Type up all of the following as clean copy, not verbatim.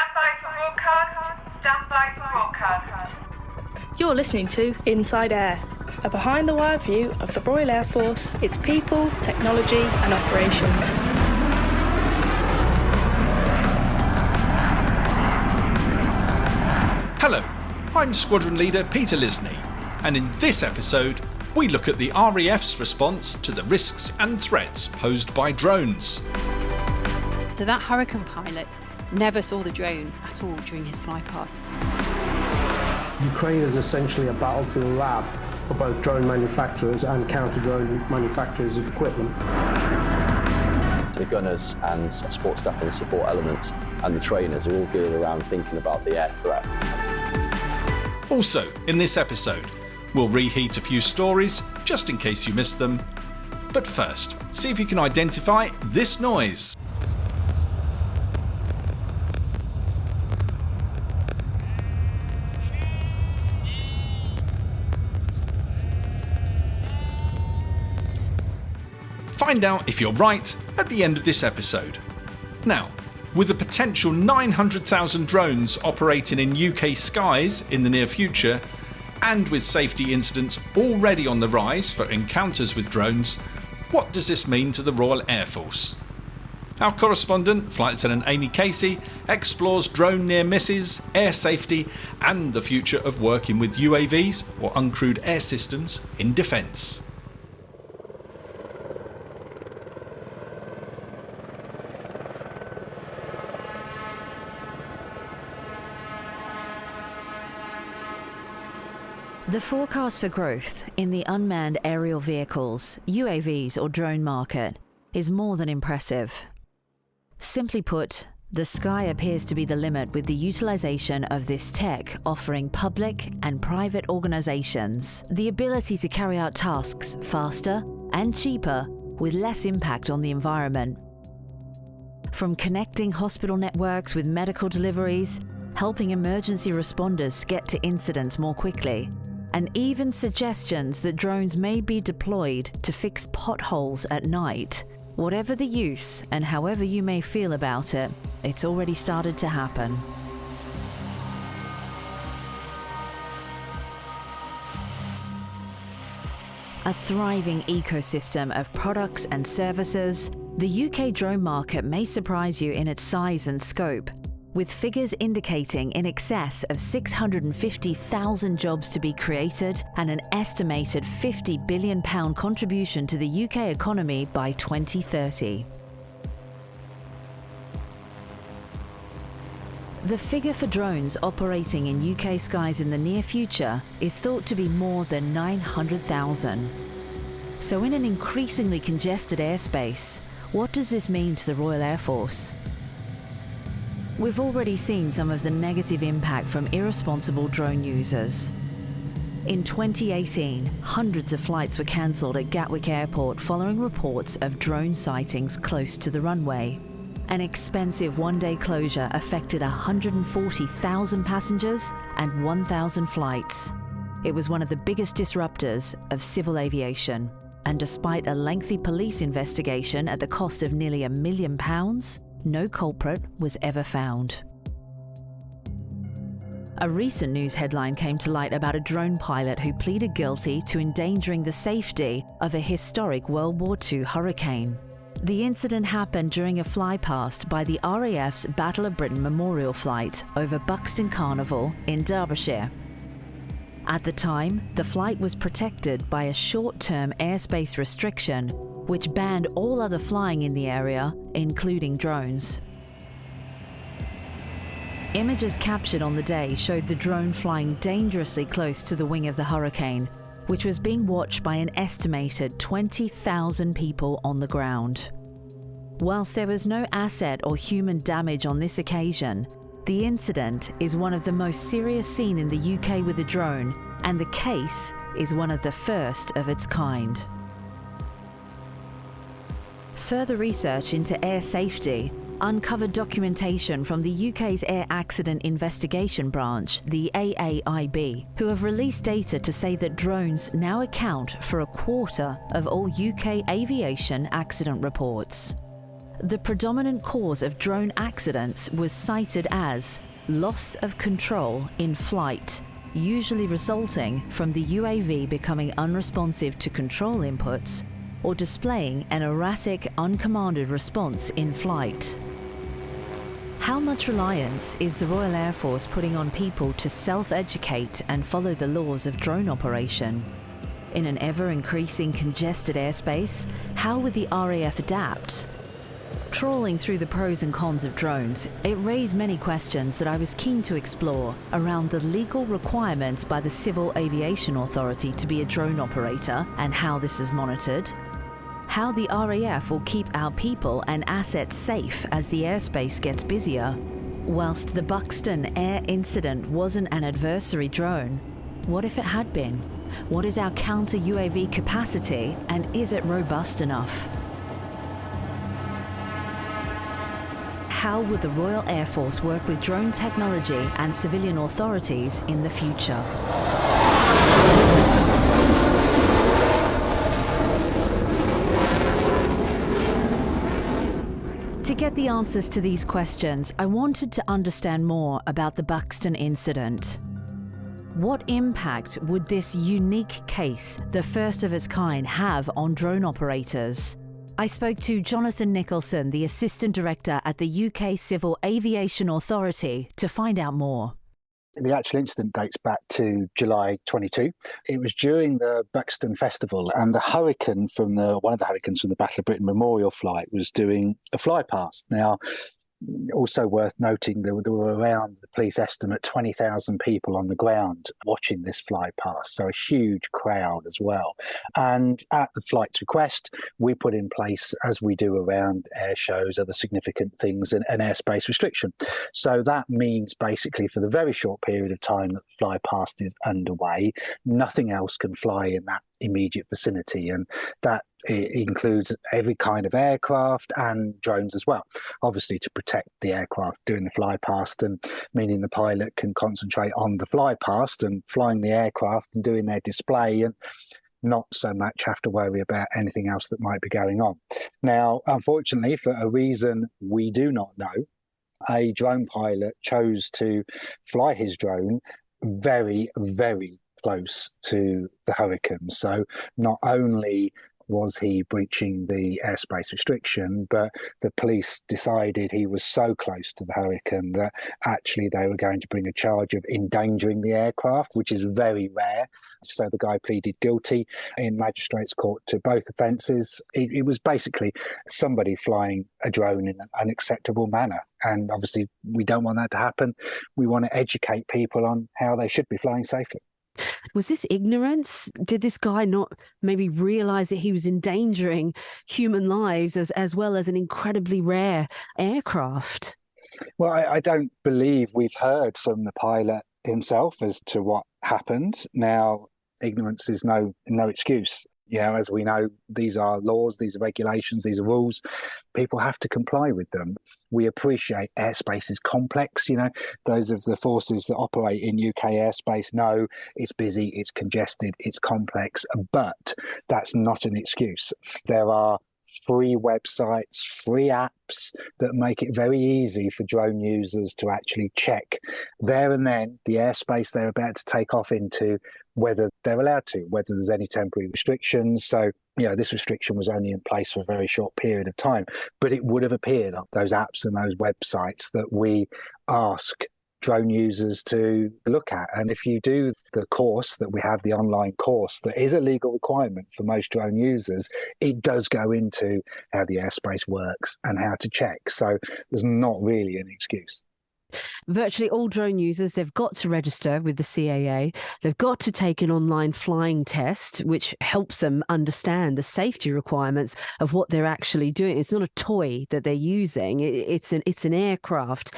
Stand by for broadcast. Stand by for broadcast. You're listening to InsideAIR, a behind-the-wire view of the Royal Air Force, its people, technology and operations. Hello, I'm Squadron Leader Peter Lisney, and in this episode we look at the RAF's response to the risks and threats posed by drones. So that Hurricane pilot never saw the drone at all during his flypast. Ukraine is essentially a battlefield lab for both drone manufacturers and counter-drone manufacturers of equipment. The gunners and support staff and the support elements and the trainers are all geared around thinking about the air threat. Also, in this episode, we'll reheat a few stories, just in case you missed them. But first, see if you can identify this noise. Find out if you're right at the end of this episode. Now, with a potential 900,000 drones operating in UK skies in the near future, and with safety incidents already on the rise for encounters with drones, what does this mean to the Royal Air Force? Our correspondent, Flight Lieutenant Amy Casey, explores drone near misses, air safety, and the future of working with UAVs, or uncrewed air systems, in defence. The forecast for growth in the unmanned aerial vehicles, UAVs or drone market is more than impressive. Simply put, the sky appears to be the limit with the utilisation of this tech offering public and private organisations the ability to carry out tasks faster and cheaper with less impact on the environment. From connecting hospital networks with medical deliveries, helping emergency responders get to incidents more quickly, and even suggestions that drones may be deployed to fix potholes at night. Whatever the use and however you may feel about it, it's already started to happen. A thriving ecosystem of products and services, the UK drone market may surprise you in its size and scope, with figures indicating in excess of 650,000 jobs to be created and an estimated £50 billion contribution to the UK economy by 2030. The figure for drones operating in UK skies in the near future is thought to be more than 900,000. So in an increasingly congested airspace, what does this mean to the Royal Air Force? We've already seen some of the negative impact from irresponsible drone users. In 2018, hundreds of flights were cancelled at Gatwick Airport following reports of drone sightings close to the runway. An expensive one-day closure affected 140,000 passengers and 1,000 flights. It was one of the biggest disruptors of civil aviation. And despite a lengthy police investigation at the cost of nearly £1 million, no culprit was ever found. A recent news headline came to light about a drone pilot who pleaded guilty to endangering the safety of a historic World War II hurricane. The incident happened during a flypast by the RAF's Battle of Britain memorial flight over Buxton Carnival in Derbyshire. At the time, the flight was protected by a short-term airspace restriction which banned all other flying in the area, including drones. Images captured on the day showed the drone flying dangerously close to the wing of the hurricane, which was being watched by an estimated 20,000 people on the ground. Whilst there was no asset or human damage on this occasion, the incident is one of the most serious seen in the UK with a drone, and the case is one of the first of its kind. Further research into air safety uncovered documentation from the UK's Air Accident Investigation Branch, the AAIB, who have released data to say that drones now account for a quarter of all UK aviation accident reports. The predominant cause of drone accidents was cited as loss of control in flight, usually resulting from the UAV becoming unresponsive to control inputs or displaying an erratic, uncommanded response in flight. How much reliance is the Royal Air Force putting on people to self-educate and follow the laws of drone operation? In an ever-increasing congested airspace, how would the RAF adapt? Trawling through the pros and cons of drones, it raised many questions that I was keen to explore around the legal requirements by the Civil Aviation Authority to be a drone operator and how this is monitored, how the RAF will keep our people and assets safe as the airspace gets busier. Whilst the Buxton air incident wasn't an adversary drone, what if it had been? What is our counter-UAV capacity, and is it robust enough? How will the Royal Air Force work with drone technology and civilian authorities in the future? To get the answers to these questions, I wanted to understand more about the Buxton incident. What impact would this unique case, the first of its kind, have on drone operators? I spoke to Jonathan Nicholson, the Assistant Director at the UK Civil Aviation Authority, to find out more. The actual incident dates back to July 22. It was during the Buxton Festival, and one of the hurricanes from the Battle of Britain Memorial flight was doing a flypast. Now, also worth noting, there were around, the police estimate, 20,000 people on the ground watching this fly past, so a huge crowd as well. And at the flight's request, we put in place, as we do around air shows, other significant things, an airspace restriction. So that means basically for the very short period of time that the fly past is underway, nothing else can fly in that immediate vicinity, and that it includes every kind of aircraft and drones as well, obviously to protect the aircraft doing the fly past, and meaning the pilot can concentrate on the fly past and flying the aircraft and doing their display, and not so much have to worry about anything else that might be going on. Now, unfortunately, for a reason we do not know, a drone pilot chose to fly his drone very, very close to the hurricane. So not only was he breaching the airspace restriction, but the police decided he was so close to the hurricane that actually they were going to bring a charge of endangering the aircraft, which is very rare. So the guy pleaded guilty in magistrates' court to both offences. It was basically somebody flying a drone in an unacceptable manner. And obviously we don't want that to happen. We want to educate people on how they should be flying safely. Was this ignorance? Did this guy not maybe realise that he was endangering human lives as well as an incredibly rare aircraft? Well, I don't believe we've heard from the pilot himself as to what happened. Now, ignorance is no excuse. You know, as we know, these are laws, these are regulations, these are rules. People have to comply with them. We appreciate airspace is complex. You know, those of the forces that operate in UK airspace know it's busy, it's congested, it's complex, but that's not an excuse. There are free websites, free apps that make it very easy for drone users to actually check there and then the airspace they're about to take off into, whether they're allowed to, whether there's any temporary restrictions. So, you know, this restriction was only in place for a very short period of time, but it would have appeared on those apps and those websites that we ask drone users to look at. And if you do the course that we have, the online course, that is a legal requirement for most drone users, it does go into how the airspace works and how to check. So there's not really an excuse. Virtually all drone users, they've got to register with the CAA. They've got to take an online flying test, which helps them understand the safety requirements of what they're actually doing. It's not a toy that they're using. It's an aircraft.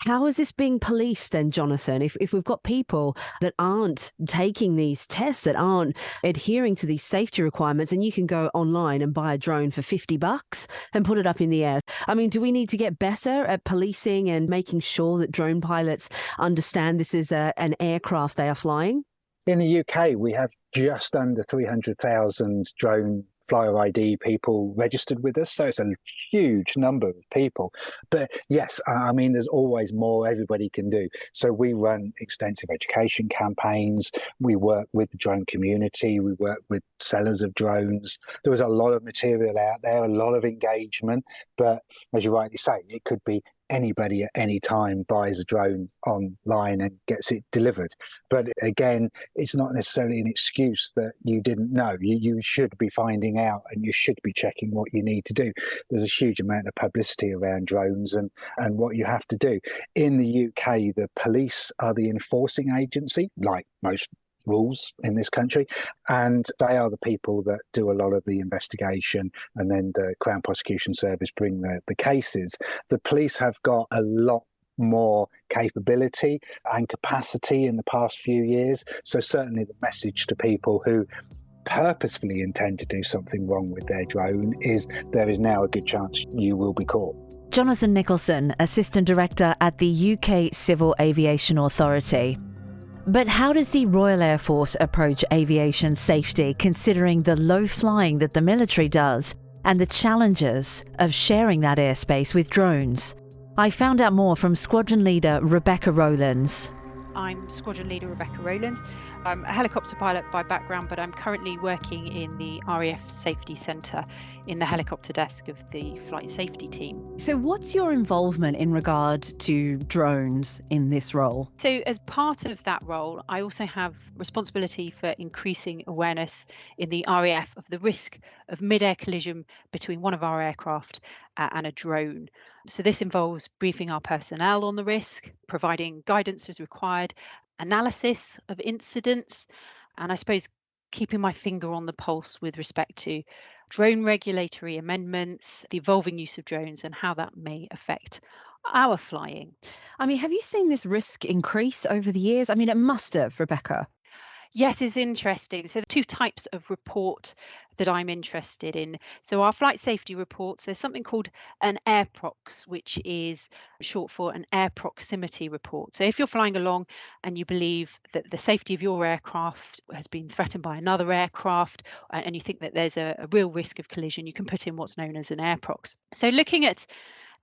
How is this being policed then, Jonathan? If we've got people that aren't taking these tests, that aren't adhering to these safety requirements, and you can go online and buy a drone for $50 and put it up in the air. I mean, do we need to get better at policing and making sure that drone pilots understand this is an aircraft they are flying? In the UK, we have just under 300,000 drone Flyer ID people registered with us. So it's a huge number of people. But yes, I mean, there's always more everybody can do. So we run extensive education campaigns. We work with the drone community. We work with sellers of drones. There was a lot of material out there, a lot of engagement. But as you rightly say, it could be anybody at any time buys a drone online and gets it delivered. But again, it's not necessarily an excuse that you didn't know. You should be finding out, and you should be checking what you need to do. There's a huge amount of publicity around drones and what you have to do. In the UK, the police are the enforcing agency, like most rules in this country, and they are the people that do a lot of the investigation, and then the Crown Prosecution Service bring the cases. The police have got a lot more capability and capacity in the past few years, so certainly the message to people who purposefully intend to do something wrong with their drone is there is now a good chance you will be caught. Jonathan Nicholson, Assistant Director at the UK Civil Aviation Authority. But how does the Royal Air Force approach aviation safety, considering the low flying that the military does and the challenges of sharing that airspace with drones? I found out more from Squadron Leader Rebecca Rowlands. I'm Squadron Leader Rebecca Rowlands. I'm a helicopter pilot by background, but I'm currently working in the RAF Safety Centre in the helicopter desk of the flight safety team. So what's your involvement in regard to drones in this role? So as part of that role, I also have responsibility for increasing awareness in the RAF of the risk of mid-air collision between one of our aircraft and a drone. So this involves briefing our personnel on the risk, providing guidance as required, analysis of incidents, and I suppose keeping my finger on the pulse with respect to drone regulatory amendments, the evolving use of drones, and how that may affect our flying. I mean, have you seen this risk increase over the years? I mean, it must have, Rebecca. Yes, it's interesting. So the two types of report that I'm interested in. So our flight safety reports, there's something called an Airprox, which is short for an air proximity report. So if you're flying along and you believe that the safety of your aircraft has been threatened by another aircraft, and you think that there's a real risk of collision, you can put in what's known as an Airprox. So looking at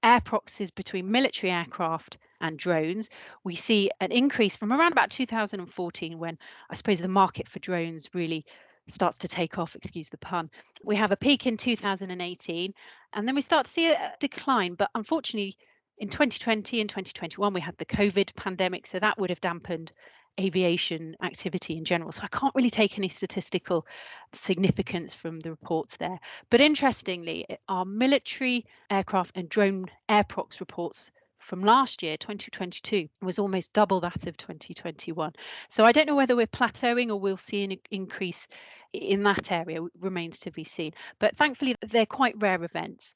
airproxes between military aircraft and drones, we see an increase from around about 2014, when I suppose the market for drones really starts to take off, excuse the pun. We have a peak in 2018, and then we start to see a decline. But unfortunately, in 2020 and 2021, we had the COVID pandemic, so that would have dampened aviation activity in general. So I can't really take any statistical significance from the reports there. But interestingly, our military aircraft and drone Airprox reports from last year, 2022, was almost double that of 2021. So I don't know whether we're plateauing or we'll see an increase in that area. It remains to be seen. But thankfully, they're quite rare events.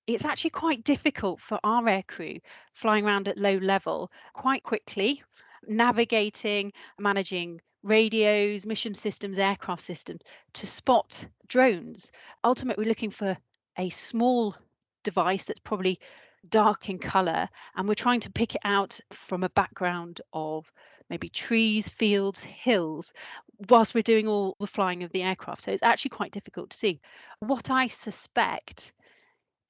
It's actually quite difficult for our aircrew flying around at low level quite quickly, navigating, managing radios, mission systems, aircraft systems to spot drones. Ultimately, we're looking for a small device that's probably dark in colour, and we're trying to pick it out from a background of maybe trees, fields, hills, whilst we're doing all the flying of the aircraft. So it's actually quite difficult to see. What I suspect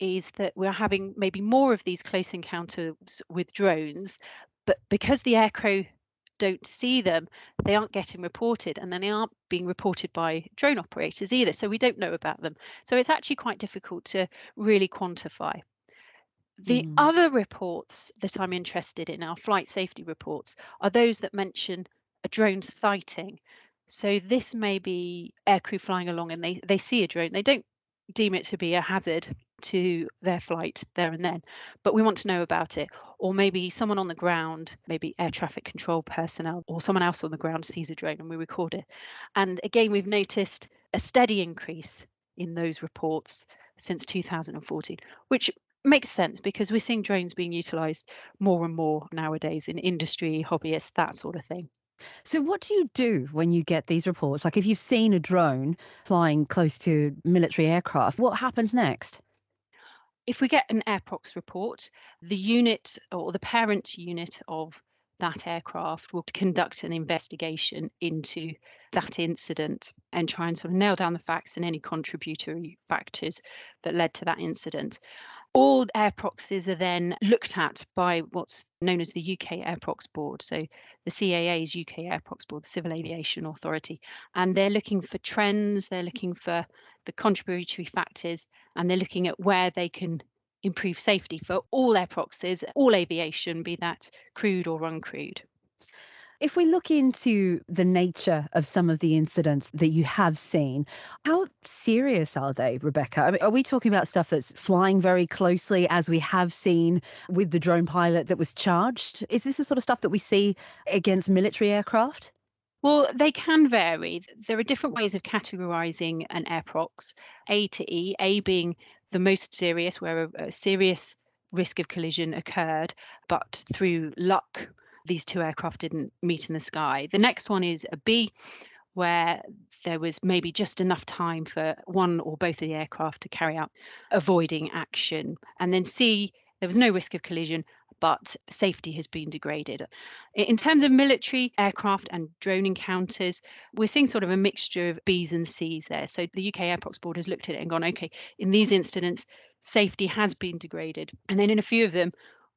is that we're having maybe more of these close encounters with drones, but because the aircrew don't see them, they aren't getting reported, and then they aren't being reported by drone operators either, so we don't know about them. So it's actually quite difficult to really quantify. The other reports that I'm interested in, our flight safety reports, are those that mention a drone sighting. So this may be aircrew flying along and they see a drone. They don't deem it to be a hazard to their flight there and then, but we want to know about it. Or maybe someone on the ground, maybe air traffic control personnel or someone else on the ground sees a drone and we record it. And again, we've noticed a steady increase in those reports since 2014, which makes sense because we're seeing drones being utilised more and more nowadays in industry, hobbyists, that sort of thing. So what do you do when you get these reports? Like if you've seen a drone flying close to military aircraft, what happens next? If we get an Airprox report, the unit or the parent unit of that aircraft will conduct an investigation into that incident and try and sort of nail down the facts and any contributory factors that led to that incident. All airproxes are then looked at by what's known as the UK Airprox Board. So the CAA's UK Airprox Board, the Civil Aviation Authority, and they're looking for trends, they're looking for the contributory factors, and they're looking at where they can improve safety for all airproxes, all aviation, be that crewed or uncrewed. If we look into the nature of some of the incidents that you have seen, how serious are they, Rebecca? I mean, are we talking about stuff that's flying very closely, as we have seen with the drone pilot that was charged? Is this the sort of stuff that we see against military aircraft? Well, they can vary. There are different ways of categorising an airprox, A to E, A being the most serious, where a serious risk of collision occurred, but through luck, these two aircraft didn't meet in the sky. The next one is a B, where there was maybe just enough time for one or both of the aircraft to carry out avoiding action. And then C, there was no risk of collision, but safety has been degraded. In terms of military aircraft and drone encounters, we're seeing sort of a mixture of Bs and Cs there. So the UK Airprox Board has looked at it and gone, okay, in these incidents, safety has been degraded. And then in a few of them,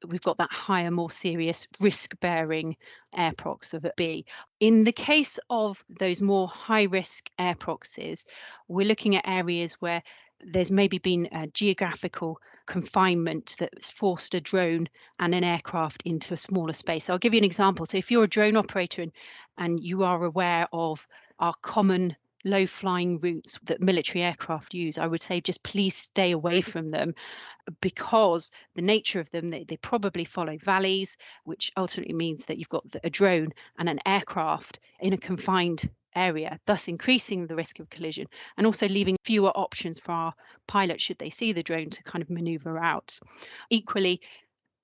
we've got that higher, more serious risk-bearing airprox of a B. In the case of those more high-risk airproxes, we're looking at areas where there's maybe been a geographical confinement that's forced a drone and an aircraft into a smaller space. So I'll give you an example. So if you're a drone operator and you are aware of our common low-flying routes that military aircraft use, I would say just please stay away from them, because the nature of them, they probably follow valleys, which ultimately means that you've got a drone and an aircraft in a confined area, thus increasing the risk of collision and also leaving fewer options for our pilots should they see the drone to kind of maneuver out. Equally,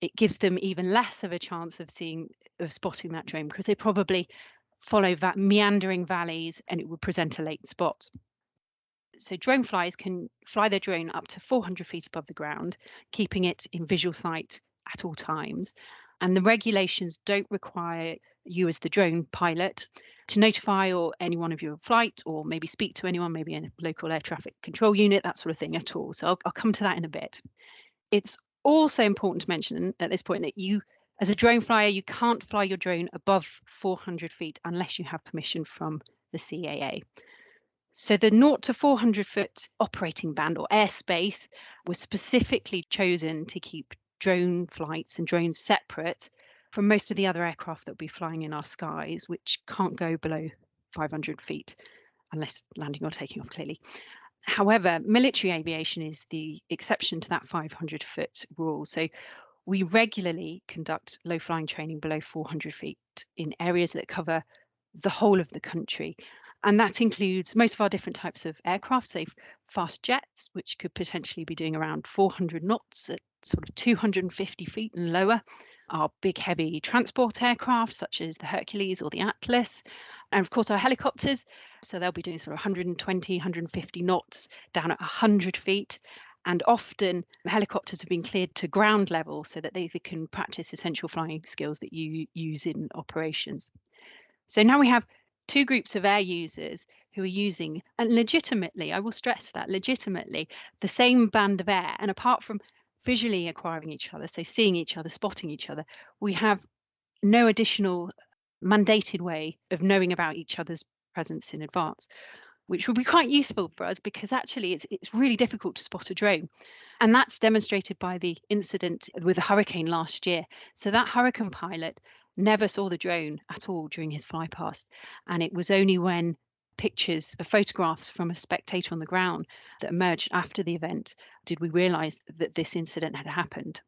it gives them even less of a chance of spotting that drone, because they probably follow that meandering valleys and it would present a late spot. So drone flyers can fly their drone up to 400 feet above the ground, keeping it in visual sight at all times. And the regulations don't require you as the drone pilot to notify or anyone of your flight, or maybe speak to anyone, maybe in a local air traffic control unit, that sort of thing at all. So I'll come to that in a bit. It's also important to mention at this point that you, as a drone flyer, you can't fly your drone above 400 feet unless you have permission from the CAA. So the 0 to 400 foot operating band or airspace was specifically chosen to keep drone flights and drones separate from most of the other aircraft that will be flying in our skies, which can't go below 500 feet unless landing or taking off, clearly. However, military aviation is the exception to that 500 foot rule. So we regularly conduct low flying training below 400 feet in areas that cover the whole of the country. And that includes most of our different types of aircraft, so fast jets, which could potentially be doing around 400 knots at sort of 250 feet and lower. Our big heavy transport aircraft, such as the Hercules or the Atlas. And of course, our helicopters. So they'll be doing sort of 120, 150 knots down at 100 feet. And often helicopters have been cleared to ground level so that they can practice essential flying skills that you use in operations. So now we have two groups of air users who are using, and legitimately, I will stress that, legitimately, the same band of air. And apart from visually acquiring each other, so seeing each other, spotting each other, we have no additional mandated way of knowing about each other's presence in advance, which will be quite useful for us, because actually it's really difficult to spot a drone. And that's demonstrated by the incident with the hurricane last year. So that hurricane pilot never saw the drone at all during his fly past. And it was only when pictures of photographs from a spectator on the ground that emerged after the event did we realise that this incident had happened.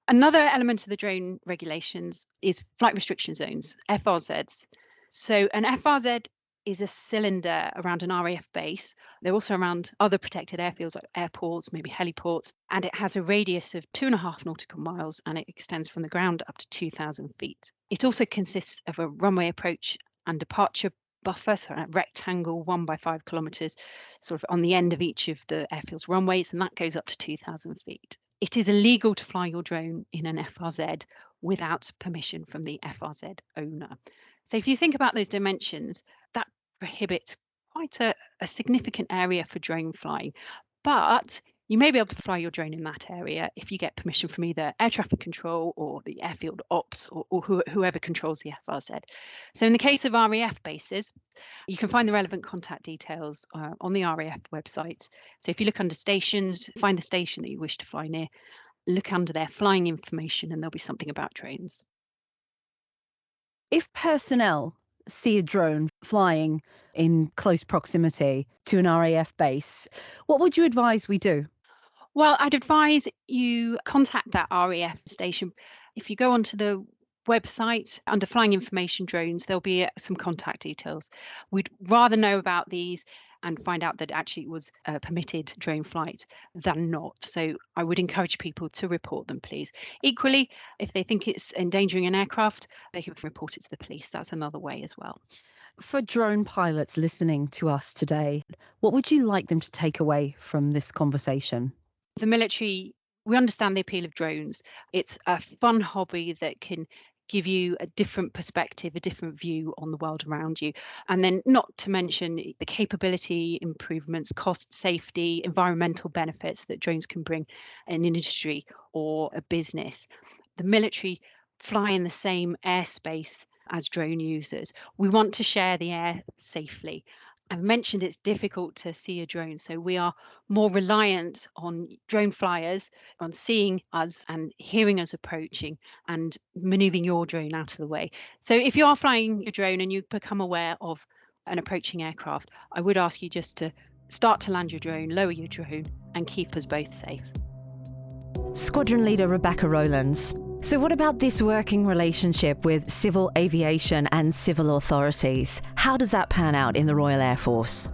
Another element of the drone regulations is flight restriction zones, FRZs. So an FRZ is a cylinder around an RAF base. They're also around other protected airfields like airports, maybe heliports, and it has a radius of 2.5 nautical miles, and it extends from the ground up to 2,000 feet. It also consists of a runway approach and departure buffer, so a rectangle 1 by 5 kilometres, sort of on the end of each of the airfield's runways, and that goes up to 2,000 feet. it is illegal to fly your drone in an FRZ without permission from the FRZ owner. So if you think about those dimensions, that prohibits quite a significant area for drone flying. But you may be able to fly your drone in that area if you get permission from either air traffic control or the airfield ops or whoever controls the FRZ. So in the case of RAF bases, you can find the relevant contact details on the RAF website. So if you look under stations, find the station that you wish to fly near, look under their flying information, and there'll be something about drones. If personnel see a drone flying in close proximity to an RAF base, what would you advise we do? Well, I'd advise you contact that RAF station. If you go onto the website under flying information drones, there'll be some contact details. We'd rather know about these and find out that actually it was a permitted drone flight than not. So I would encourage people to report them, please. Equally, if they think it's endangering an aircraft, they can report it to the police. That's another way as well. For drone pilots listening to us today, what would you like them to take away from this conversation? The military, we understand the appeal of drones. It's a fun hobby that can give you a different perspective, a different view on the world around you. And then not to mention the capability improvements, cost, safety, environmental benefits that drones can bring in an industry or a business. The military fly in the same airspace as drone users. We want to share the air safely. I've mentioned it's difficult to see a drone, so we are more reliant on drone flyers, on seeing us and hearing us approaching and manoeuvring your drone out of the way. So if you are flying your drone and you become aware of an approaching aircraft, I would ask you just to start to land your drone, lower your drone, and keep us both safe. Squadron Leader Rebecca Rowlands. So what about this working relationship with civil aviation and civil authorities? How does that pan out in the Royal Air Force?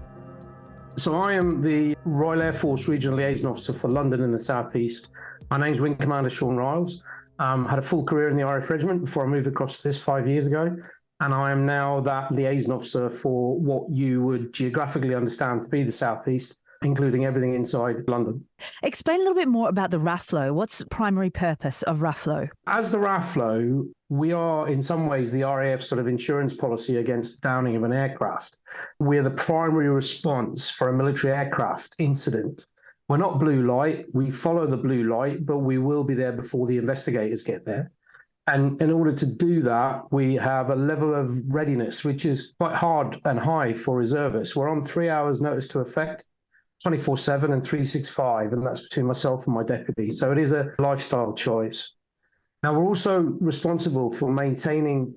So I am the Royal Air Force Regional Liaison Officer for London and the South East. My name's Wing Commander Sean Riles. Had a full career in the RAF Regiment before I moved across to this 5 years ago. And I am now that liaison officer for what you would geographically understand to be the South East, including everything inside London. Explain a little bit more about the RAFLO. What's the primary purpose of RAFLO? As the RAFLO, we are in some ways the RAF's sort of insurance policy against the downing of an aircraft. We're the primary response for a military aircraft incident. We're not blue light. We follow the blue light, but we will be there before the investigators get there. And in order to do that, we have a level of readiness, which is quite hard and high for reservists. We're on 3 hours notice to effect, 24/7 and 365, and that's between myself and my deputy. So it is a lifestyle choice. Now, we're also responsible for maintaining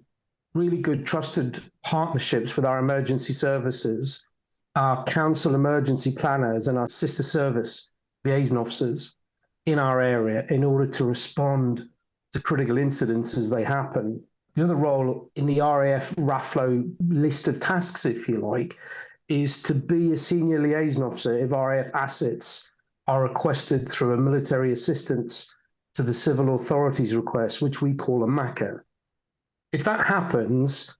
really good trusted partnerships with our emergency services, our council emergency planners and our sister service liaison officers in our area in order to respond to critical incidents as they happen. The other role in the RAF RAFLO list of tasks, if you like, is to be a senior liaison officer if RAF assets are requested through a military assistance to the civil authorities request, which we call a MACA. If that happens,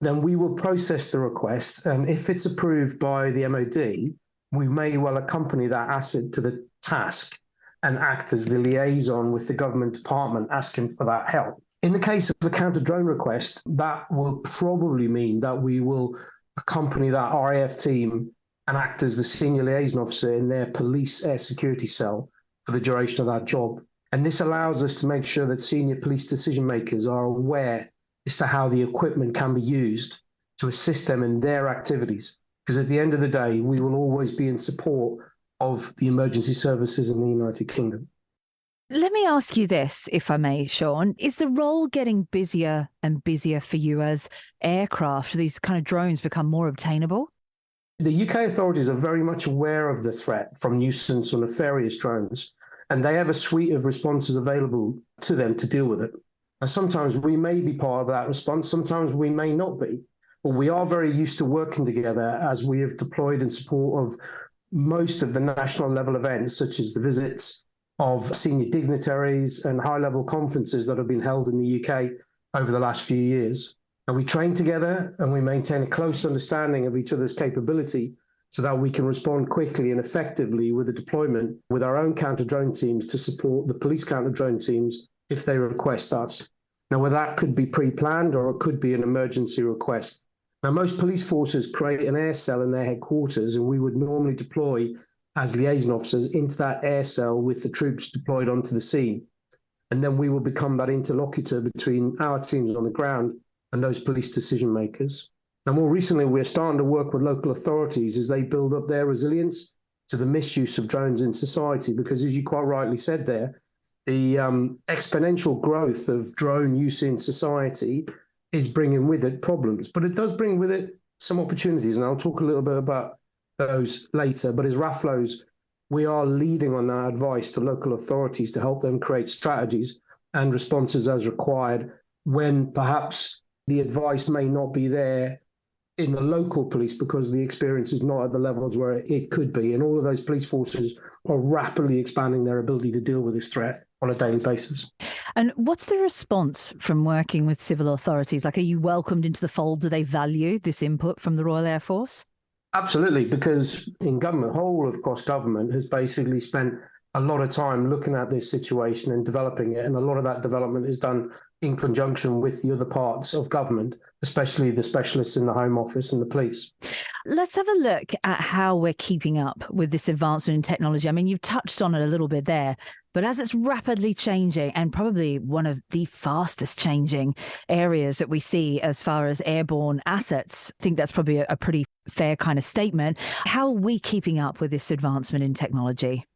then we will process the request, and if it's approved by the MOD, we may well accompany that asset to the task and act as the liaison with the government department asking for that help. In the case of the counter-drone request, that will probably mean that we will accompany that RAF team and act as the senior liaison officer in their police air security cell for the duration of that job. And this allows us to make sure that senior police decision makers are aware as to how the equipment can be used to assist them in their activities. Because at the end of the day, we will always be in support of the emergency services in the United Kingdom. Let me ask you this, if I may, Sean. Is the role getting busier and busier for you as aircraft, these kind of drones, become more obtainable? The UK authorities are very much aware of the threat from nuisance or nefarious drones, and they have a suite of responses available to them to deal with it. And sometimes we may be part of that response, sometimes we may not be. But we are very used to working together as we have deployed in support of most of the national level events, such as the visits of senior dignitaries and high-level conferences that have been held in the UK over the last few years. And we train together and we maintain a close understanding of each other's capability so that we can respond quickly and effectively with the deployment with our own counter-drone teams to support the police counter-drone teams if they request us. Now, whether that could be pre-planned or it could be an emergency request. Now, most police forces create an air cell in their headquarters, and we would normally deploy as liaison officers into that air cell with the troops deployed onto the scene. And then we will become that interlocutor between our teams on the ground and those police decision makers. Now, more recently, we're starting to work with local authorities as they build up their resilience to the misuse of drones in society, because as you quite rightly said there, the exponential growth of drone use in society is bringing with it problems, but it does bring with it some opportunities, and I'll talk a little bit about those later. But as RAFLOs, we are leading on that advice to local authorities to help them create strategies and responses as required when perhaps the advice may not be there in the local police because the experience is not at the levels where it could be. And all of those police forces are rapidly expanding their ability to deal with this threat on a daily basis. And what's the response from working with civil authorities? Like, are you welcomed into the fold? Do they value this input from the Royal Air Force? Absolutely, because in government, whole of across government has basically spent a lot of time looking at this situation and developing it. And a lot of that development is done in conjunction with the other parts of government, especially the specialists in the Home Office and the police. Let's have a look at how we're keeping up with this advancement in technology. I mean, you've touched on it a little bit there, but as it's rapidly changing and probably one of the fastest changing areas that we see as far as airborne assets, I think that's probably a pretty fair kind of statement. How are we keeping up with this advancement in technology?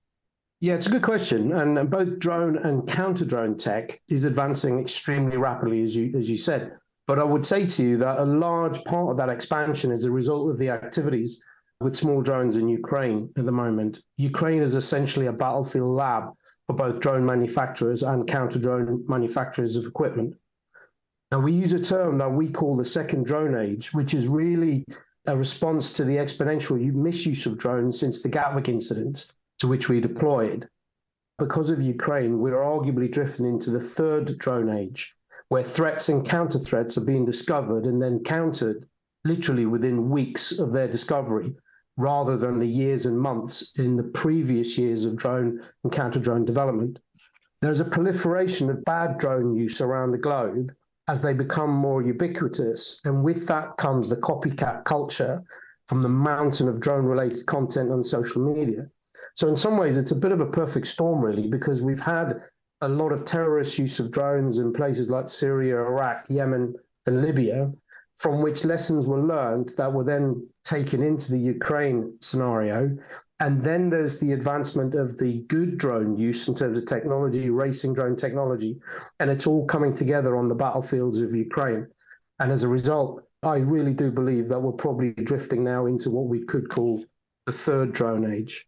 Yeah, it's a good question. And both drone and counter-drone tech is advancing extremely rapidly, as you said. But I would say to you that a large part of that expansion is a result of the activities with small drones in Ukraine at the moment. Ukraine is essentially a battlefield lab for both drone manufacturers and counter-drone manufacturers of equipment. Now, we use a term that we call the second drone age, which is really a response to the exponential misuse of drones since the Gatwick incident, to which we deployed. Because of Ukraine, we're arguably drifting into the third drone age, where threats and counter-threats are being discovered and then countered literally within weeks of their discovery, rather than the years and months in the previous years of drone and counter-drone development. There's a proliferation of bad drone use around the globe as they become more ubiquitous, and with that comes the copycat culture from the mountain of drone-related content on social media. So in some ways, it's a bit of a perfect storm, really, because we've had a lot of terrorist use of drones in places like Syria, Iraq, Yemen, and Libya, from which lessons were learned that were then taken into the Ukraine scenario. And then there's the advancement of the good drone use in terms of technology, racing drone technology, and it's all coming together on the battlefields of Ukraine. And as a result, I really do believe that we're probably drifting now into what we could call the third drone age.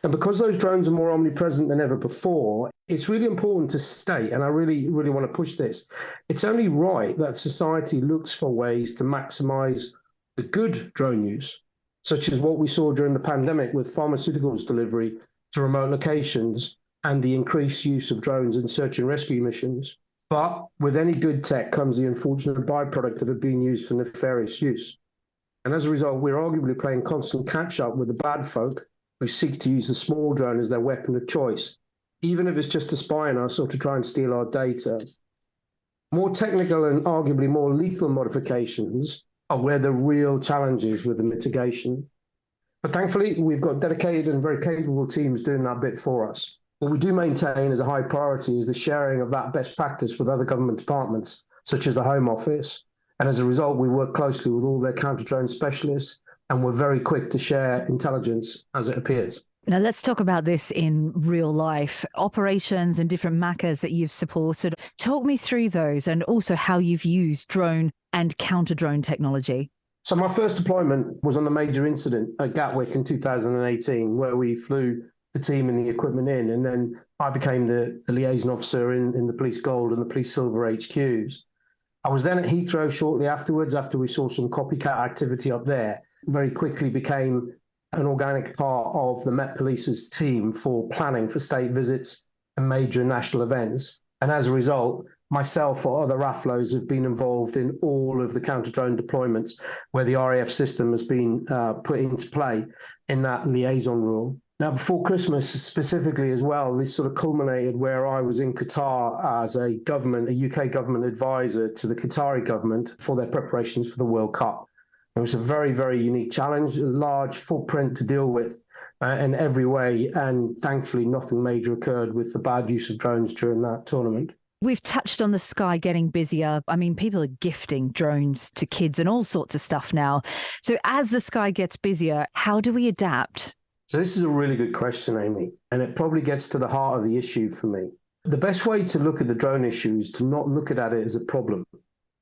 And because those drones are more omnipresent than ever before, it's really important to state, and I really, really want to push this, it's only right that society looks for ways to maximize the good drone use, such as what we saw during the pandemic with pharmaceuticals delivery to remote locations and the increased use of drones in search and rescue missions. But with any good tech comes the unfortunate byproduct of it being used for nefarious use. And as a result, we're arguably playing constant catch-up with the bad folk who seek to use the small drone as their weapon of choice, even if it's just to spy on us or to try and steal our data. More technical and arguably more lethal modifications are where the real challenge is with the mitigation. But thankfully, we've got dedicated and very capable teams doing that bit for us. What we do maintain as a high priority is the sharing of that best practice with other government departments, such as the Home Office. And as a result, we work closely with all their counter-drone specialists, and we're very quick to share intelligence as it appears. Now, let's talk about this in real life. Operations and different MACAs that you've supported. Talk me through those and also how you've used drone and counter-drone technology. So my first deployment was on the major incident at Gatwick in 2018, where we flew the team and the equipment in, and then I became the liaison officer in the Police Gold and the Police Silver HQs. I was then at Heathrow shortly afterwards, after we saw some copycat activity up there. Very quickly became an organic part of the Met Police's team for planning for state visits and major national events. And as a result, myself or other RAFLOs have been involved in all of the counter-drone deployments where the RAF system has been put into play in that liaison role. Now, before Christmas specifically as well, this sort of culminated where I was in Qatar as a UK government advisor to the Qatari government for their preparations for the World Cup. It was a very, very unique challenge, a large footprint to deal with in every way, and thankfully nothing major occurred with the bad use of drones during that tournament. We've touched on the sky getting busier. I mean, people are gifting drones to kids and all sorts of stuff now. So as the sky gets busier, how do we adapt? So this is a really good question, Amy, and it probably gets to the heart of the issue for me. The best way to look at the drone issue is to not look at it as a problem,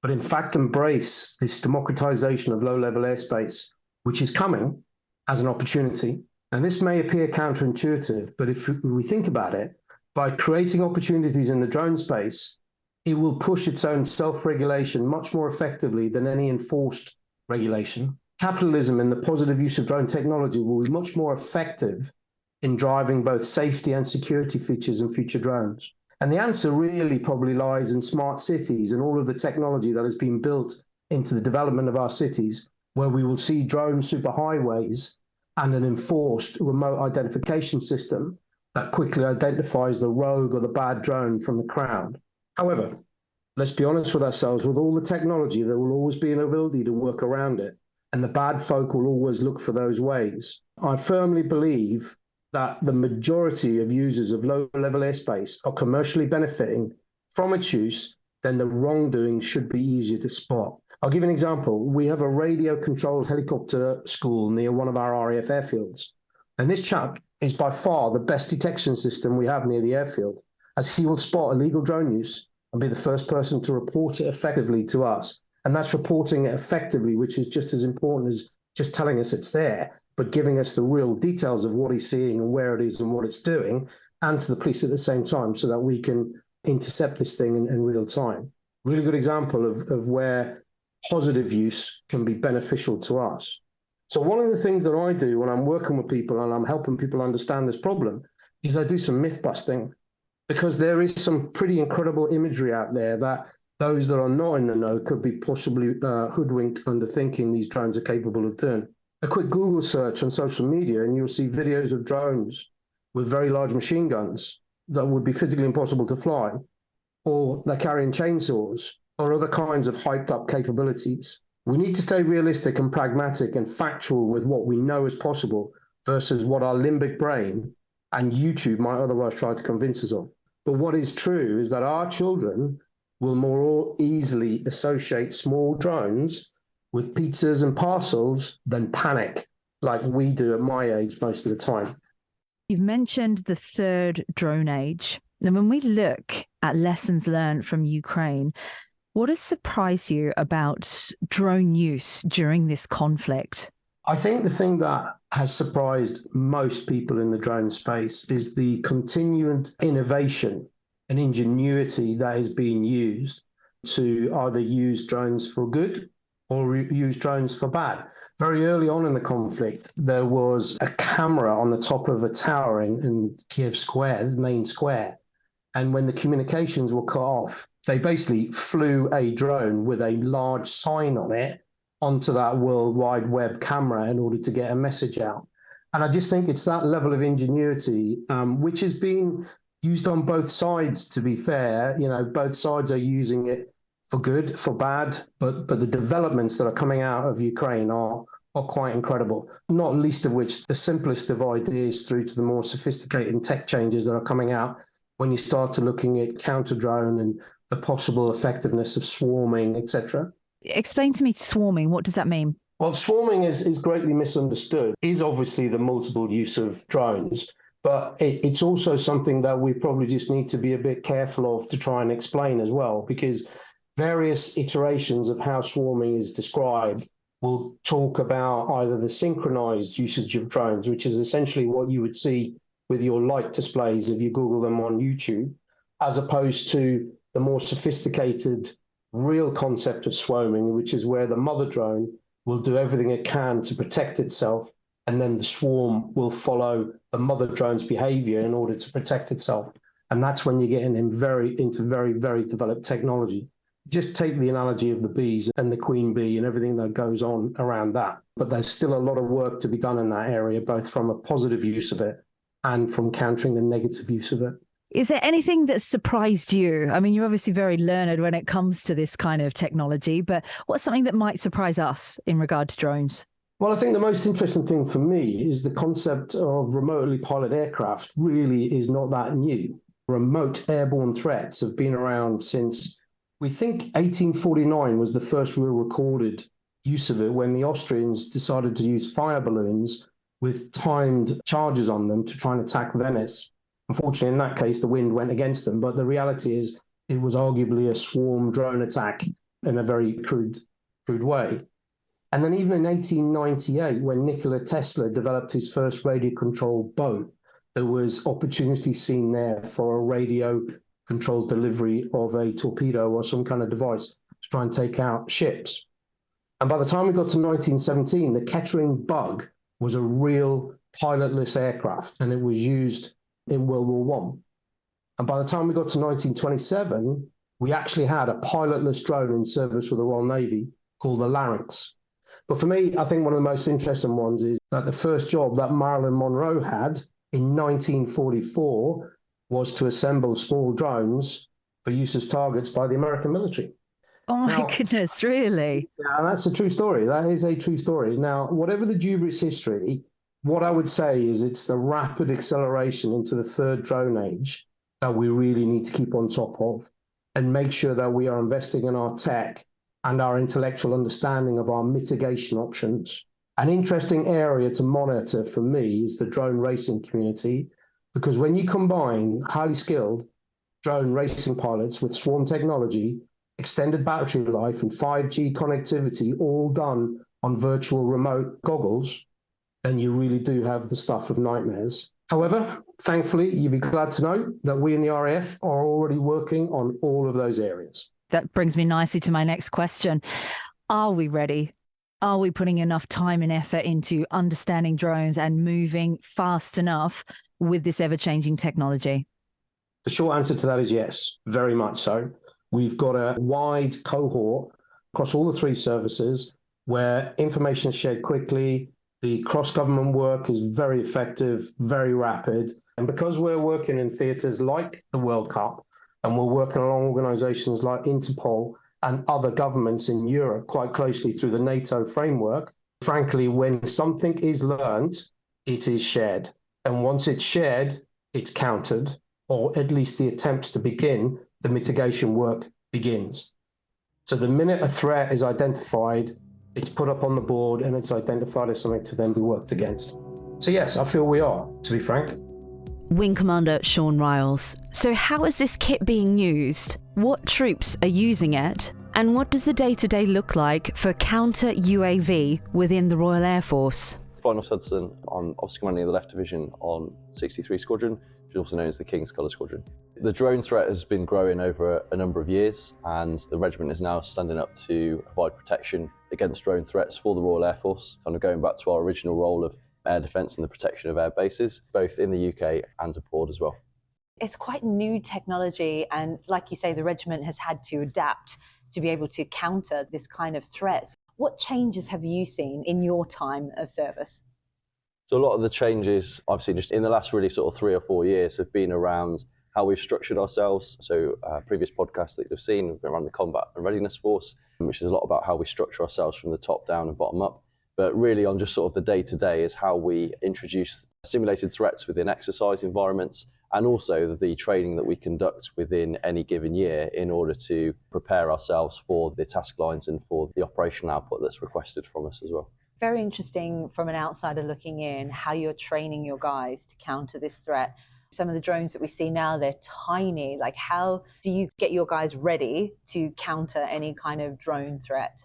but in fact embrace this democratization of low-level airspace, which is coming as an opportunity. And this may appear counterintuitive, but if we think about it, by creating opportunities in the drone space, it will push its own self-regulation much more effectively than any enforced regulation. Capitalism and the positive use of drone technology will be much more effective in driving both safety and security features in future drones. And the answer really probably lies in smart cities and all of the technology that has been built into the development of our cities, where we will see drone superhighways and an enforced remote identification system that quickly identifies the rogue or the bad drone from the crowd. However, let's be honest with ourselves, with all the technology, there will always be an ability to work around it, and the bad folk will always look for those ways. I firmly believe that the majority of users of low-level airspace are commercially benefiting from its use, then the wrongdoing should be easier to spot. I'll give you an example. We have a radio-controlled helicopter school near one of our RAF airfields, and this chap is by far the best detection system we have near the airfield, as he will spot illegal drone use and be the first person to report it effectively to us. And that's reporting it effectively, which is just as important as just telling us it's there, but giving us the real details of what he's seeing and where it is and what it's doing, and to the police at the same time, so that we can intercept this thing in real time. Really good example of where positive use can be beneficial to us. So one of the things that I do when I'm working with people and I'm helping people understand this problem is I do some myth busting, because there is some pretty incredible imagery out there that those that are not in the know could be possibly hoodwinked under thinking these drones are capable of doing. A quick Google search on social media and you'll see videos of drones with very large machine guns that would be physically impossible to fly, or they're carrying chainsaws or other kinds of hyped up capabilities. We need to stay realistic and pragmatic and factual with what we know is possible versus what our limbic brain and YouTube might otherwise try to convince us of. But what is true is that our children will more easily associate small drones with pizzas and parcels than panic, like we do at my age most of the time. You've mentioned the third drone age. And when we look at lessons learned from Ukraine, what has surprised you about drone use during this conflict? I think the thing that has surprised most people in the drone space is the continued innovation and ingenuity that is being used to either use drones for good or use drones for bad. Very early on in the conflict, there was a camera on the top of a tower in Kiev Square, the main square. And when the communications were cut off, they basically flew a drone with a large sign on it onto that World Wide Web camera in order to get a message out. And I just think it's that level of ingenuity, which has been used on both sides, to be fair. You know, both sides are using it for good, for bad, but the developments that are coming out of Ukraine are quite incredible, not least of which the simplest of ideas through to the more sophisticated tech changes that are coming out when you start to looking at counter-drone and the possible effectiveness of swarming, etc. Explain to me swarming. What does that mean? Well, swarming is greatly misunderstood. It is obviously the multiple use of drones, but it's also something that we probably just need to be a bit careful of to try and explain as well, because various iterations of how swarming is described will talk about either the synchronized usage of drones, which is essentially what you would see with your light displays if you Google them on YouTube, as opposed to the more sophisticated real concept of swarming, which is where the mother drone will do everything it can to protect itself, and then the swarm will follow the mother drone's behavior in order to protect itself. And that's when you're getting into very, very developed technology. Just take the analogy of the bees and the queen bee and everything that goes on around that. But there's still a lot of work to be done in that area, both from a positive use of it and from countering the negative use of it. Is there anything that surprised you? I mean, you're obviously very learned when it comes to this kind of technology, but what's something that might surprise us in regard to drones? Well, I think the most interesting thing for me is the concept of remotely piloted aircraft really is not that new. Remote airborne threats have been around since, we think 1849 was the first real recorded use of it, when the Austrians decided to use fire balloons with timed charges on them to try and attack Venice. Unfortunately, in that case, the wind went against them, but the reality is it was arguably a swarm drone attack in a very crude way. And then even in 1898, when Nikola Tesla developed his first radio-controlled boat, there was opportunity seen there for a radio-controlled delivery of a torpedo or some kind of device to try and take out ships. And by the time we got to 1917, the Kettering Bug was a real pilotless aircraft, and it was used in World War I. And by the time we got to 1927, we actually had a pilotless drone in service with the Royal Navy called the Larynx. But for me, I think one of the most interesting ones is that the first job that Marilyn Monroe had in 1944 was to assemble small drones for use as targets by the American military. Oh my goodness, really? Yeah, that's a true story. That is a true story. Now, whatever the dubious history, what I would say is it's the rapid acceleration into the third drone age that we really need to keep on top of and make sure that we are investing in our tech and our intellectual understanding of our mitigation options. An interesting area to monitor for me is the drone racing community, because when you combine highly skilled drone racing pilots with swarm technology, extended battery life, and 5G connectivity, all done on virtual remote goggles, then you really do have the stuff of nightmares. However, thankfully, you'll be glad to know that we in the RAF are already working on all of those areas. That brings me nicely to my next question. Are we ready? Are we putting enough time and effort into understanding drones and moving fast enough with this ever-changing technology? The short answer to that is yes, very much so. We've got a wide cohort across all the three services where information is shared quickly. The cross-government work is very effective, very rapid. And because we're working in theatres like the World Cup, and we're working along organisations like Interpol and other governments in Europe quite closely through the NATO framework, frankly, when something is learned, it is shared. And once it's shared, it's countered, or at least the attempts to begin, the mitigation work begins. So the minute a threat is identified, it's put up on the board and it's identified as something to then be worked against. So yes, I feel we are, to be frank. Wing Commander Sean Riles. So how is this kit being used? What troops are using it? And what does the day-to-day look like for counter UAV within the Royal Air Force? Flying Officer Hudson, I'm Officer Commanding of the Left Division on 63 Squadron, which is also known as the King's Colour Squadron. The drone threat has been growing over a number of years, and the regiment is now standing up to provide protection against drone threats for the Royal Air Force, kind of going back to our original role of air defence and the protection of air bases, both in the UK and abroad as well. It's quite new technology, and like you say, the regiment has had to adapt to be able to counter this kind of threats. What changes have you seen in your time of service? So a lot of the changes I've seen just in the last really sort of 3 or 4 years have been around how we've structured ourselves. So previous podcasts that you've seen around the Combat and Readiness Force, which is a lot about how we structure ourselves from the top down and bottom up. But really on just sort of the day-to-day is how we introduce simulated threats within exercise environments, and also the training that we conduct within any given year in order to prepare ourselves for the task lines and for the operational output that's requested from us as well. Very interesting from an outsider looking in, how you're training your guys to counter this threat. Some of the drones that we see now, they're tiny. Like, how do you get your guys ready to counter any kind of drone threat?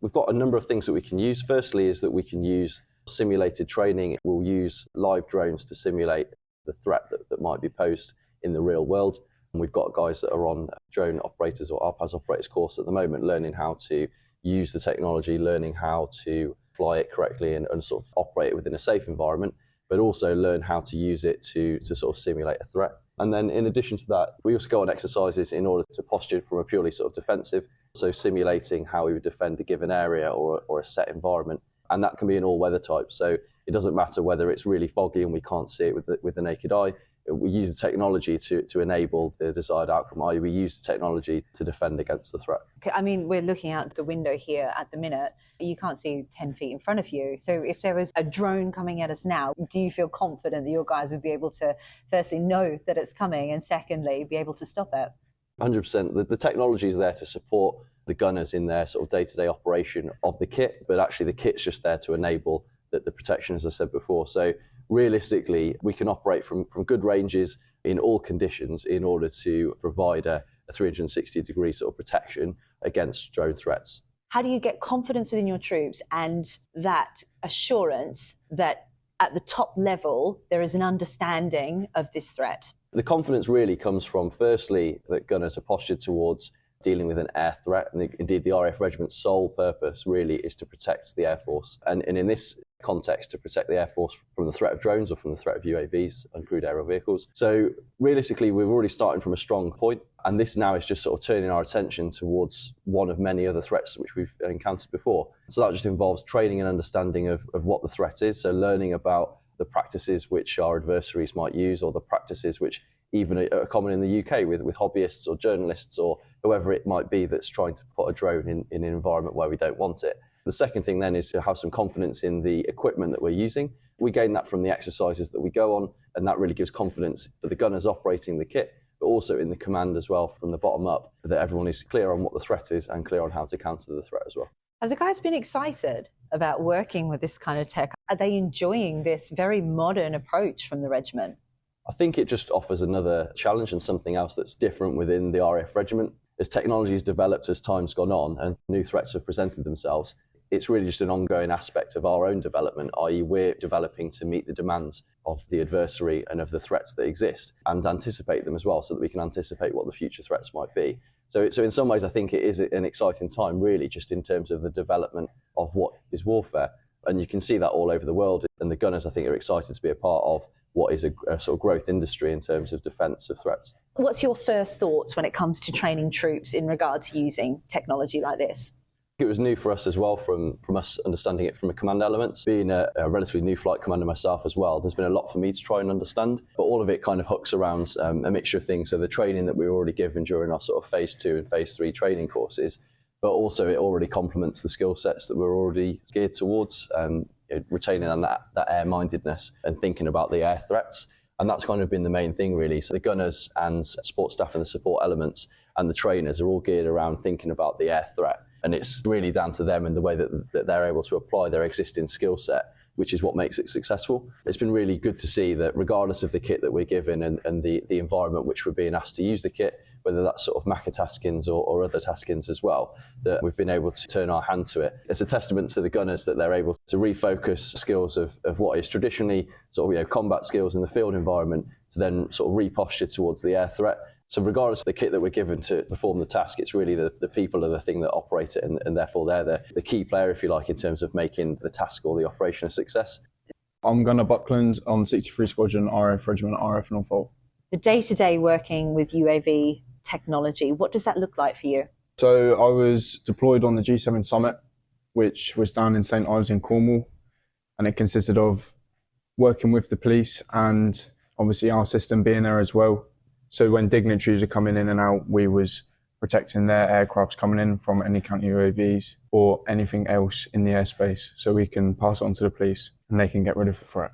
We've got a number of things that we can use. Firstly is that we can use simulated training. We'll use live drones to simulate the threat that might be posed in the real world. And we've got guys that are on drone operators or RPAS operators course at the moment, learning how to use the technology, learning how to fly it correctly and sort of operate it within a safe environment, but also learn how to use it to sort of simulate a threat. And then in addition to that, we also go on exercises in order to posture from a purely sort of defensive, so simulating how we would defend a given area or a set environment. And that can be in all weather types. So it doesn't matter whether it's really foggy and we can't see it with the naked eye. We use the technology to enable the desired outcome, i.e. we use the technology to defend against the threat. Okay, I mean, we're looking out the window here at the minute. You can't see 10 feet in front of you. So if there was a drone coming at us now, do you feel confident that your guys would be able to, firstly, know that it's coming, and secondly, be able to stop it? 100%. The technology is there to support the gunners in their sort of day-to-day operation of the kit, but actually the kit's just there to enable the protection, as I said before. So realistically, we can operate from good ranges in all conditions in order to provide a 360-degree sort of protection against drone threats. How do you get confidence within your troops and that assurance that at the top level there is an understanding of this threat? The confidence really comes from, firstly, that gunners are postured towards dealing with an air threat. And indeed, the RAF regiment's sole purpose really is to protect the Air Force. And in this context, to protect the Air Force from the threat of drones or from the threat of UAVs, uncrewed aerial vehicles. So realistically, we're already starting from a strong point. And this now is just sort of turning our attention towards one of many other threats which we've encountered before. So that just involves training and understanding of what the threat is. So learning about the practices which our adversaries might use, or the practices which even are common in the UK with hobbyists or journalists or whoever it might be that's trying to put a drone in an environment where we don't want it. The second thing then is to have some confidence in the equipment that we're using. We gain that from the exercises that we go on, and that really gives confidence for the gunners operating the kit, but also in the command as well from the bottom up, that everyone is clear on what the threat is and clear on how to counter the threat as well. Have the guys been excited about working with this kind of tech? Are they enjoying this very modern approach from the regiment? I think it just offers another challenge and something else that's different within the RAF regiment. As technology has developed, as time's gone on and new threats have presented themselves, it's really just an ongoing aspect of our own development, i.e. we're developing to meet the demands of the adversary and of the threats that exist and anticipate them as well, so that we can anticipate what the future threats might be. So in some ways, I think it is an exciting time, really, just in terms of the development of what is warfare. And you can see that all over the world. And the gunners, I think, are excited to be a part of what is a sort of growth industry in terms of defence of threats. What's your first thoughts when it comes to training troops in regard to using technology like this? It was new for us as well, from us understanding it from a command element. Being a relatively new flight commander myself as well, there's been a lot for me to try and understand, but all of it kind of hooks around a mixture of things. So the training that we were already given during our sort of phase 2 and phase 3 training courses, but also it already complements the skill sets that we're already geared towards, retaining that air-mindedness and thinking about the air threats. And that's kind of been the main thing, really. So the gunners and support staff and the support elements and the trainers are all geared around thinking about the air threat. And it's really down to them and the way that they're able to apply their existing skill set, which is what makes it successful. It's been really good to see that regardless of the kit that we're given and the environment which we're being asked to use the kit, whether that's sort of Maca taskings or other taskings as well, that we've been able to turn our hand to it. It's a testament to the gunners that they're able to refocus skills of what is traditionally sort of combat skills in the field environment to then sort of reposture towards the air threat. So regardless of the kit that we're given to perform the task, it's really the people are the thing that operate it, and therefore they're the key player, if you like, in terms of making the task or the operation a success. I'm Gunner Buckland on 63 Squadron, RF Regiment, RF Norfolk. The day-to-day working with UAV technology, what does that look like for you? So I was deployed on the G7 Summit, which was down in St Ives in Cornwall, and it consisted of working with the police and obviously our system being there as well. So when dignitaries are coming in and out, we was protecting their aircrafts coming in from any counter UAVs or anything else in the airspace, so we can pass it on to the police and they can get rid of the threat.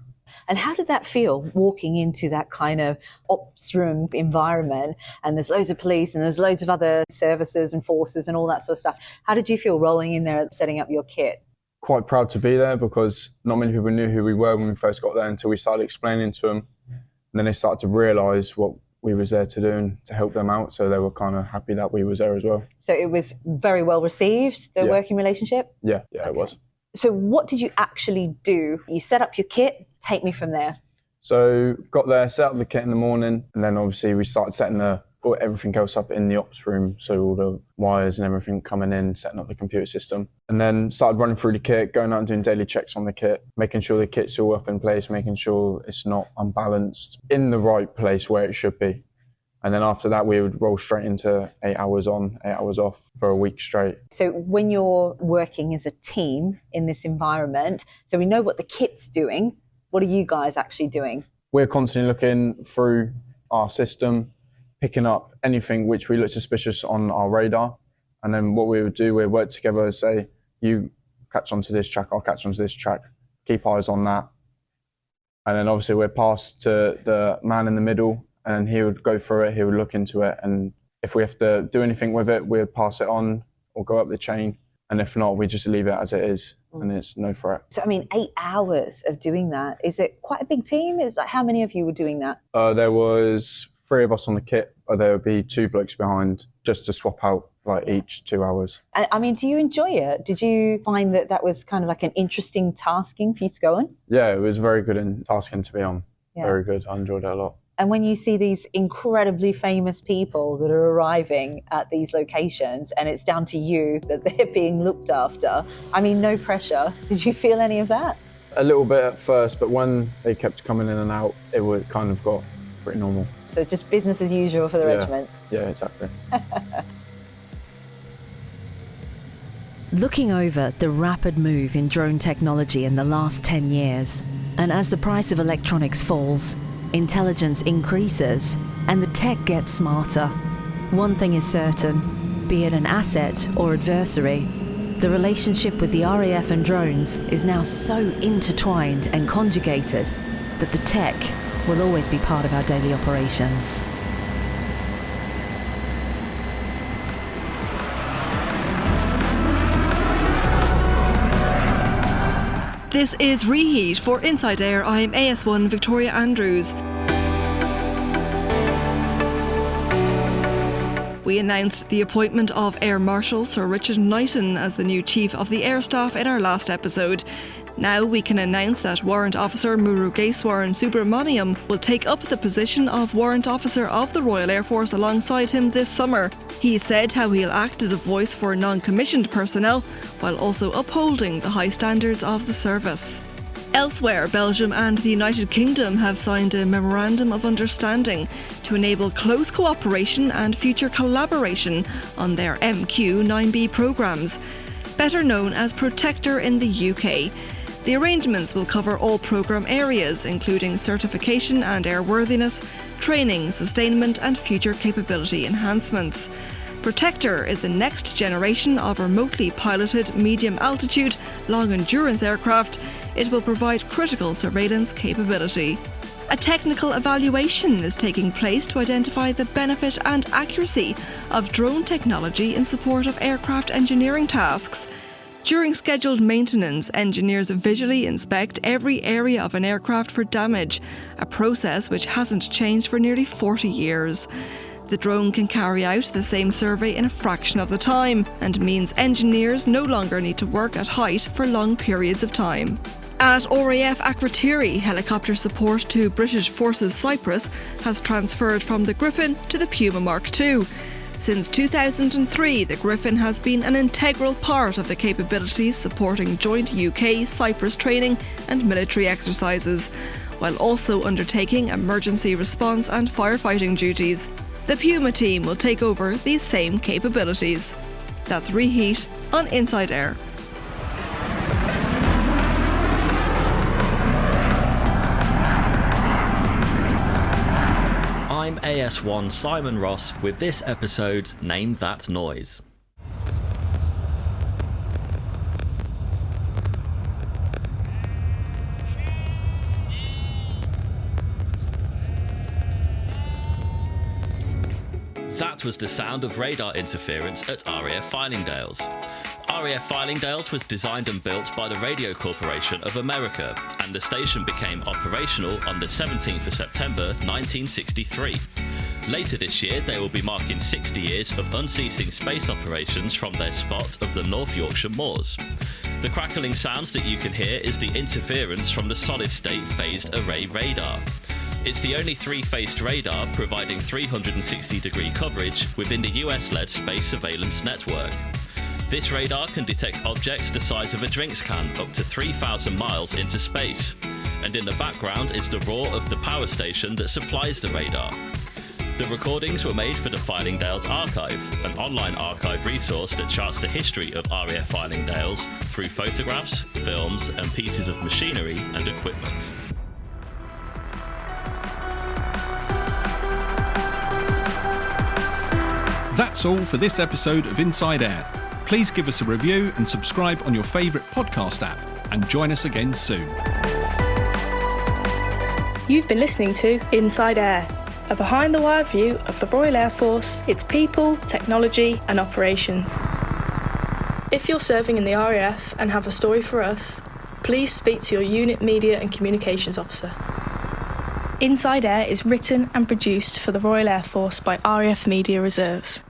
And how did that feel, walking into that kind of ops room environment, and there's loads of police and there's loads of other services and forces and all that sort of stuff? How did you feel rolling in there and setting up your kit? Quite proud to be there, because not many people knew who we were when we first got there until we started explaining to them. And then they started to realise what we was there to do and to help them out, so they were kind of happy that we was there as well. So it was very well received, the working relationship? Yeah, it was. So what did you actually do? You set up your kit, take me from there. So got there, set up the kit in the morning, and then obviously we started setting the everything else up in the ops room, so all the wires and everything coming in, setting up the computer system. And then started running through the kit, going out and doing daily checks on the kit, making sure the kit's all up in place, making sure it's not unbalanced, in the right place where it should be. And then after that, we would roll straight into 8 hours on, 8 hours off for a week straight. So when you're working as a team in this environment, so we know what the kit's doing, what are you guys actually doing? We're constantly looking through our system, picking up anything which we look suspicious on our radar. And then what we would do, we'd work together and say, you catch onto this track, I'll catch onto this track, keep eyes on that. And then obviously we're passed to the man in the middle, and he would go through it, he would look into it, and if we have to do anything with it, we'd pass it on or go up the chain. And if not, we just leave it as it is, and it's no threat. So, I mean, 8 hours of doing that, is it quite a big team? Is like, how many of you were doing that? There was 3 of us on the kit, but there would be 2 blokes behind just to swap out like each 2 hours. And, I mean, do you enjoy it? Did you find that that was kind of like an interesting tasking for you to go on? Yeah, it was very good in tasking to be on. Yeah. Very good. I enjoyed it a lot. And when you see these incredibly famous people that are arriving at these locations and it's down to you that they're being looked after, I mean, no pressure. Did you feel any of that? A little bit at first, but when they kept coming in and out, it would kind of got pretty normal. So just business as usual for the regiment? Yeah, exactly. Looking over the rapid move in drone technology in the last 10 years, and as the price of electronics falls, intelligence increases, and the tech gets smarter, one thing is certain: be it an asset or adversary, the relationship with the RAF and drones is now so intertwined and conjugated that the tech will always be part of our daily operations. This is Reheat for InsideAIR. I'm AS1 Victoria Andrews. We announced the appointment of Air Marshal Sir Richard Knighton as the new Chief of the Air Staff in our last episode. Now we can announce that Warrant Officer Murugeswaran Subramaniam will take up the position of Warrant Officer of the Royal Air Force alongside him this summer. He said how he'll act as a voice for non-commissioned personnel while also upholding the high standards of the service. Elsewhere, Belgium and the United Kingdom have signed a Memorandum of Understanding to enable close cooperation and future collaboration on their MQ-9B programmes, better known as Protector in the UK. The arrangements will cover all programme areas, including certification and airworthiness, training, sustainment and future capability enhancements. Protector is the next generation of remotely piloted medium-altitude, long-endurance aircraft. It will provide critical surveillance capability. A technical evaluation is taking place to identify the benefit and accuracy of drone technology in support of aircraft engineering tasks. During scheduled maintenance, engineers visually inspect every area of an aircraft for damage, a process which hasn't changed for nearly 40 years. The drone can carry out the same survey in a fraction of the time, and means engineers no longer need to work at height for long periods of time. At RAF Akrotiri, helicopter support to British Forces Cyprus has transferred from the Griffin to the Puma Mark II. Since 2003, the Griffin has been an integral part of the capabilities supporting joint UK-Cyprus training and military exercises, while also undertaking emergency response and firefighting duties. The Puma team will take over these same capabilities. That's Reheat on InsideAIR. I'm AS1 Simon Ross with this episode's Name That Noise. That was the sound of radar interference at RAF Fylingdales. RAF Fylingdales was designed and built by the Radio Corporation of America, and the station became operational on the 17th of September 1963. Later this year, they will be marking 60 years of unceasing space operations from their spot of the North Yorkshire Moors. The crackling sounds that you can hear is the interference from the solid-state phased array radar. It's the only three-faced radar providing 360-degree coverage within the US-led space surveillance network. This radar can detect objects the size of a drinks can up to 3,000 miles into space, and in the background is the roar of the power station that supplies the radar. The recordings were made for the Fylingdales Archive, an online archive resource that charts the history of RAF Fylingdales through photographs, films, and pieces of machinery and equipment. That's all for this episode of Inside Air. Please give us a review and subscribe on your favourite podcast app, and join us again soon. You've been listening to Inside Air, a behind-the-wire view of the Royal Air Force, its people, technology and operations. If you're serving in the RAF and have a story for us, please speak to your unit media and communications officer. Inside Air is written and produced for the Royal Air Force by RAF Media Reserves.